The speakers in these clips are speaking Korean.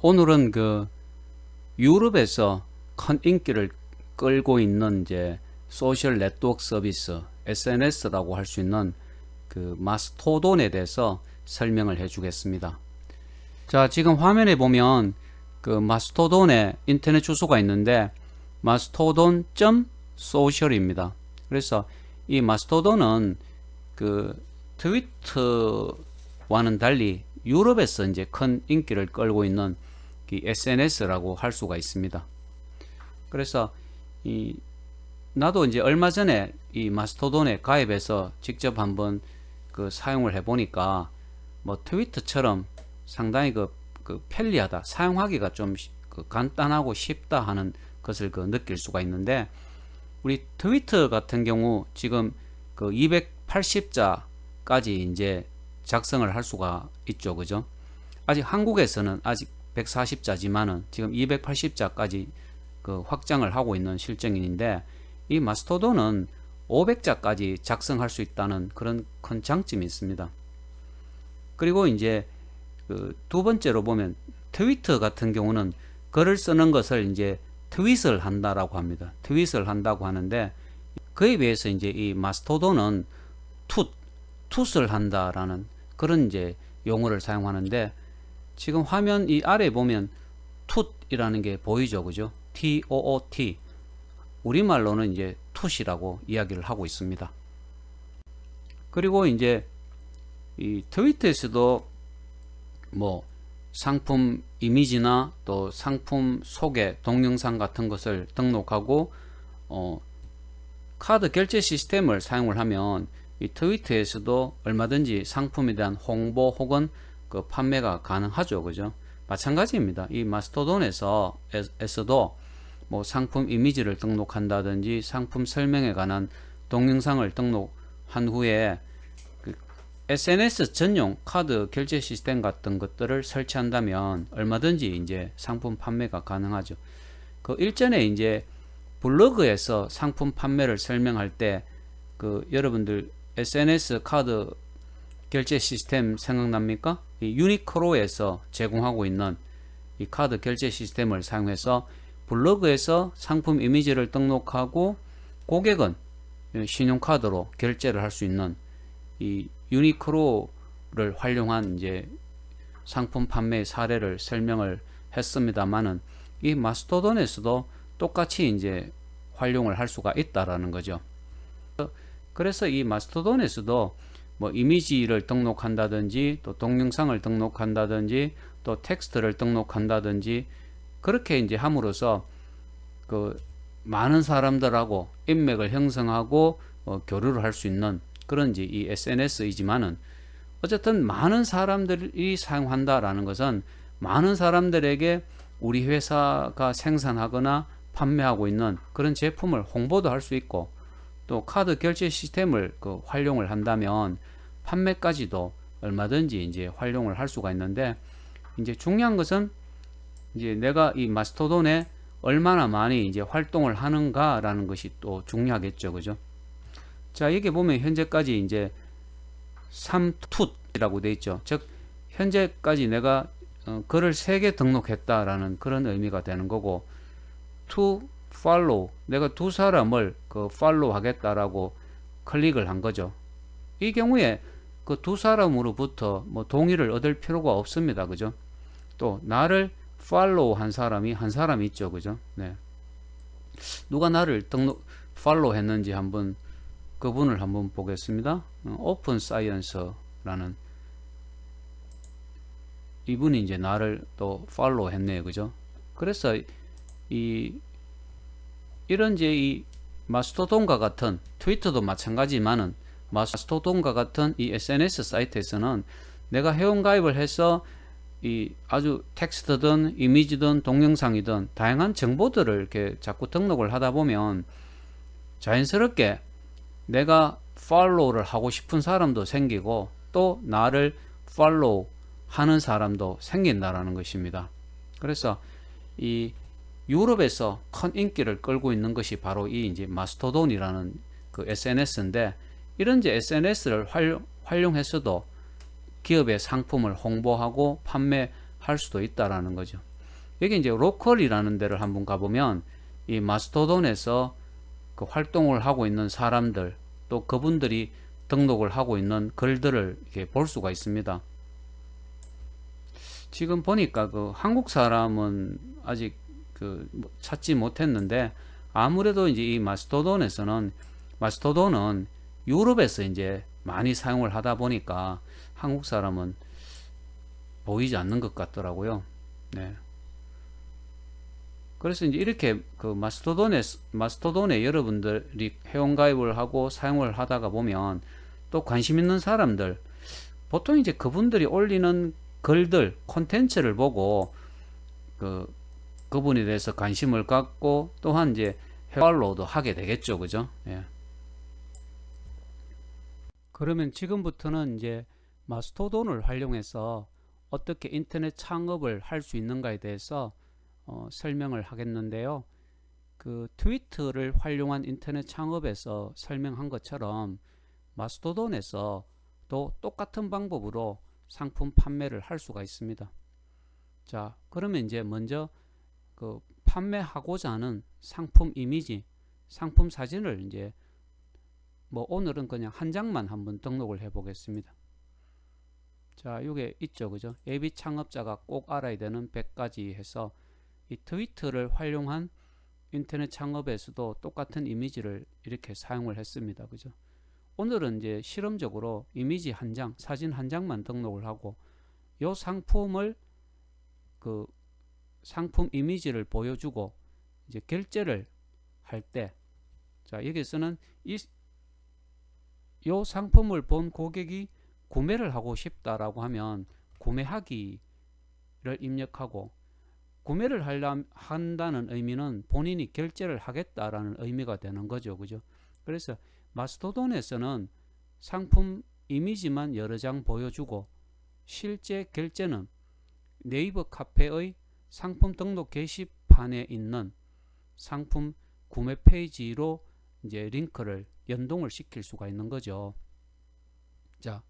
오늘은 그 유럽에서 큰 인기를 끌고 있는 이제 소셜 네트워크 서비스 SNS라고 할 수 있는 그 마스토돈에 대해서 설명을 해 주겠습니다. 자, 지금 화면에 보면 그 마스토돈의 인터넷 주소가 있는데 mastodon.social입니다. 그래서 이 마스토돈은 그 트위터와는 달리 유럽에서 이제 큰 인기를 끌고 있는 SNS라고 할 수가 있습니다. 그래서 나도 이제 얼마 전에 이 마스토돈에 가입해서 직접 한번 그 사용을 해보니까 뭐 트위터처럼 상당히 그 편리하다, 사용하기가 좀 간단하고 쉽다 하는 것을 느낄 수가 있는데, 우리 트위터 같은 경우 지금 그 280자까지 이제 작성을 할 수가 있죠, 그죠? 아직 한국에서는 아직 140자지만은 지금 280자까지 그 확장을 하고 있는 실정인데, 이 마스토돈은 500자까지 작성할 수 있다는 그런 큰 장점이 있습니다. 그리고 이제 그 두 번째로 보면 트위터 같은 경우는 글을 쓰는 것을 이제 트윗을 한다라고 합니다. 트윗을 한다고 하는데, 그에 비해서 이제 이 마스토돈은 툭을 한다라는 그런 이제 용어를 사용하는데, 지금 화면 이 아래 보면 툭이라는 게 보이죠, 그죠? TOOT. 우리말로는 이제 툭이라고 이야기를 하고 있습니다. 그리고 이제 이 트위터에서도 뭐 상품 이미지나 또 상품 소개 동영상 같은 것을 등록하고 카드 결제 시스템을 사용을 하면 이 트위터에서도 얼마든지 상품에 대한 홍보 혹은 그 판매가 가능하죠, 그죠? 마찬가지입니다. 이 마스토돈에서도 뭐 상품 이미지를 등록한다든지 상품 설명에 관한 동영상을 등록한 후에 그 SNS 전용 카드 결제 시스템 같은 것들을 설치한다면 얼마든지 이제 상품 판매가 가능하죠. 그 일전에 이제 블로그에서 상품 판매를 설명할 때 그 여러분들 SNS 카드 결제 시스템 생각납니까? 이 유니크로에서 제공하고 있는 이 카드 결제 시스템을 사용해서 블로그에서 상품 이미지를 등록하고 고객은 신용카드로 결제를 할 수 있는 이 유니크로를 활용한 이제 상품 판매 사례를 설명을 했습니다만은, 이 마스토돈에서도 똑같이 이제 활용을 할 수가 있다라는 거죠. 그래서 이 마스토돈에서도 뭐 이미지를 등록한다든지 또 동영상을 등록한다든지 또 텍스트를 등록한다든지 그렇게 이제 함으로써 그 많은 사람들하고 인맥을 형성하고 교류를 할 수 있는 그런 이제 이 SNS이지만은, 어쨌든 많은 사람들이 사용한다라는 것은 많은 사람들에게 우리 회사가 생산하거나 판매하고 있는 그런 제품을 홍보도 할 수 있고, 또 카드 결제 시스템을 활용을 한다면 판매까지도 얼마든지 이제 활용을 할 수가 있는데, 이제 중요한 것은 이제 내가 이 마스토돈에 얼마나 많이 이제 활동을 하는가라는 것이 또 중요하겠죠, 그죠? 자, 여기 보면 현재까지 이제 3툭이라고 되어 있죠. 즉 현재까지 내가 글을 3개 등록했다라는 그런 의미가 되는 거고, to follow, 내가 두 사람을 follow 하겠다라고 클릭을 한 거죠. 이 경우에 그 두 사람으로부터 뭐 동의를 얻을 필요가 없습니다, 그죠? 또 나를 팔로우 한 사람이 한 사람이 있죠, 그죠? 네. 누가 나를 팔로우 했는지 한번 그분을 한번 보겠습니다. 오픈 사이언스라는 이분이 이제 나를 또 팔로우 했네요, 그죠? 그래서 이런 이제 이 마스토돈과 같은, 트위터도 마찬가지지만은 마스토돈과 같은 이 SNS 사이트에서는 내가 회원 가입을 해서 이 아주 텍스트든 이미지든 동영상이든 다양한 정보들을 이렇게 자꾸 등록을 하다 보면 자연스럽게 내가 팔로우를 하고 싶은 사람도 생기고 또 나를 팔로우 하는 사람도 생긴다라는 것입니다. 그래서 이 유럽에서 큰 인기를 끌고 있는 것이 바로 이 이제 마스토돈이라는 그 SNS인데, 이런 이제 SNS를 활용해서도 기업의 상품을 홍보하고 판매할 수도 있다라는 거죠. 여기 이제 로컬이라는 데를 한번 가보면 이 마스토돈에서 그 활동을 하고 있는 사람들 또 그분들이 등록을 하고 있는 글들을 이렇게 볼 수가 있습니다. 지금 보니까 그 한국 사람은 아직 그 찾지 못했는데 아무래도 이제 이 마스토돈은 유럽에서 이제 많이 사용을 하다 보니까 한국 사람은 보이지 않는 것 같더라고요. 네. 그래서 이제 이렇게 그 마스토돈에 여러분들이 회원가입을 하고 사용을 하다가 보면 또 관심 있는 사람들, 보통 이제 그분들이 올리는 글들, 콘텐츠를 보고 그 그분에 대해서 관심을 갖고 또한 이제 팔로우도 하게 되겠죠, 그죠? 예. 그러면 지금부터는 이제 마스토돈을 활용해서 어떻게 인터넷 창업을 할 수 있는가에 대해서 설명을 하겠는데요. 그 트위터를 활용한 인터넷 창업에서 설명한 것처럼 마스토돈에서 또 똑같은 방법으로 상품 판매를 할 수가 있습니다. 자, 그러면 이제 먼저 그 판매하고자 하는 상품 이미지, 상품 사진을 이제 뭐 오늘은 그냥 한 장만 한번 등록을 해 보겠습니다. 자, 이게 있죠, 그죠? 예비 창업자가 꼭 알아야 되는 100가지 해서 이 트위터를 활용한 인터넷 창업에서도 똑같은 이미지를 이렇게 사용을 했습니다, 그죠? 오늘은 이제 실험적으로 이미지 한 장, 사진 한 장만 등록을 하고 이 상품을 그 상품 이미지를 보여주고 이제 결제를 할 때, 자, 여기서는 이 상품을 본 고객이 구매를 하고 싶다라고 하면 구매하기를 입력하고, 구매를 한다는 의미는 본인이 결제를 하겠다라는 의미가 되는 거죠, 그죠? 그래서 마스토돈에서는 상품 이미지만 여러 장 보여주고 실제 결제는 네이버 카페의 상품 등록 게시판에 있는 상품 구매 페이지로 이제 링크를 연동을 시킬 수가 있는 거죠. 자,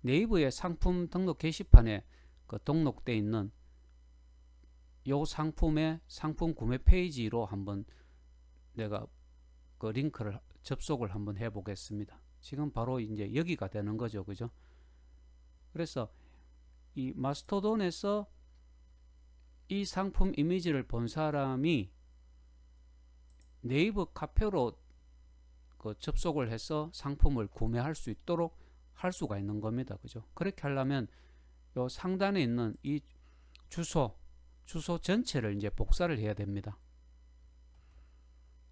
네이버의 상품 등록 게시판에 그 등록되어 있는 요 상품의 상품 구매 페이지로 한번 내가 그 링크를 접속을 한번 해 보겠습니다. 지금 바로 이제 여기가 되는 거죠, 그죠? 그래서 이 마스토돈에서 이 상품 이미지를 본 사람이 네이버 카페로 그 접속을 해서 상품을 구매할 수 있도록 할 수가 있는 겁니다, 그죠? 그렇게 하려면 요 상단에 있는 이 주소 전체를 이제 복사를 해야 됩니다.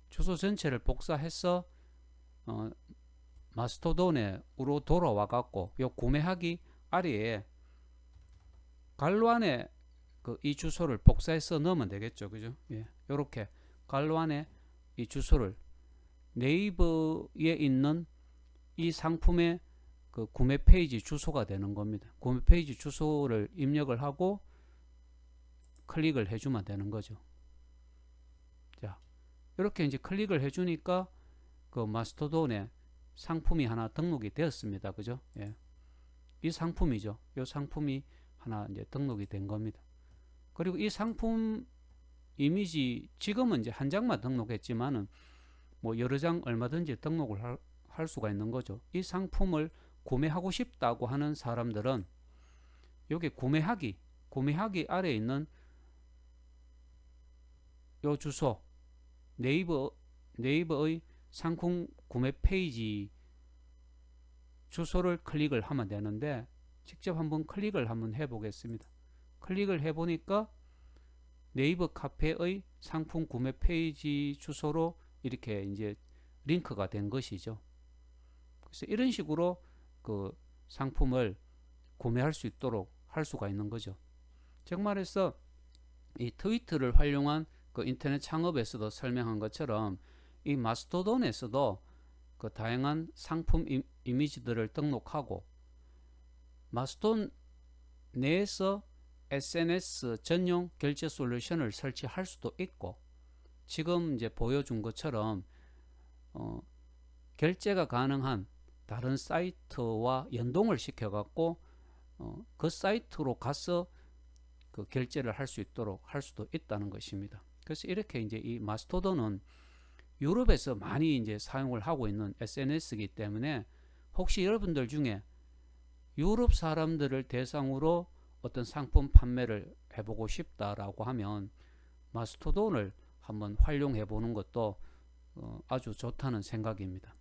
주소 전체를 복사해서 마스토돈으로 돌아와 갖고 요 구매하기 아래에 갈로 안에 그 이 주소를 복사해서 넣으면 되겠죠, 그죠? 예, 요렇게 갈로 안에 이 주소를 네이버에 있는 이 상품의 그 구매 페이지 주소가 되는 겁니다. 구매 페이지 주소를 입력을 하고 클릭을 해주면 되는 거죠. 자, 이렇게 이제 클릭을 해주니까 그 마스토돈에 상품이 하나 등록이 되었습니다. 그죠? 예. 이 상품이죠. 이 상품이 하나 이제 등록이 된 겁니다. 그리고 이 상품 이미지 지금은 이제 한 장만 등록했지만은 뭐 여러 장 얼마든지 등록을 할 수가 있는 거죠. 이 상품을 구매하고 싶다고 하는 사람들은 여기 구매하기 아래에 있는 요 주소 네이버의 상품 구매 페이지 주소를 클릭을 하면 되는데 직접 한번 클릭을 한번 해 보겠습니다. 클릭을 해 보니까 네이버 카페의 상품 구매 페이지 주소로 이렇게 이제 링크가 된 것이죠. 그래서 이런 식으로 그 상품을 구매할 수 있도록 할 수가 있는 거죠. 즉 말해서 이 트위터를 활용한 그 인터넷 창업에서도 설명한 것처럼 이 마스토돈에서도 그 다양한 상품 이미지들을 등록하고 마스토돈 내에서 SNS 전용 결제 솔루션을 설치할 수도 있고 지금 이제 보여준 것처럼 결제가 가능한 다른 사이트와 연동을 시켜 갖고 그 사이트로 가서 그 결제를 할 수 있도록 할 수도 있다는 것입니다. 그래서 이렇게 이제 이 마스토돈은 유럽에서 많이 이제 사용을 하고 있는 SNS이기 때문에 혹시 여러분들 중에 유럽 사람들을 대상으로 어떤 상품 판매를 해보고 싶다라고 하면 마스토돈을 한번 활용해 보는 것도 아주 좋다는 생각입니다.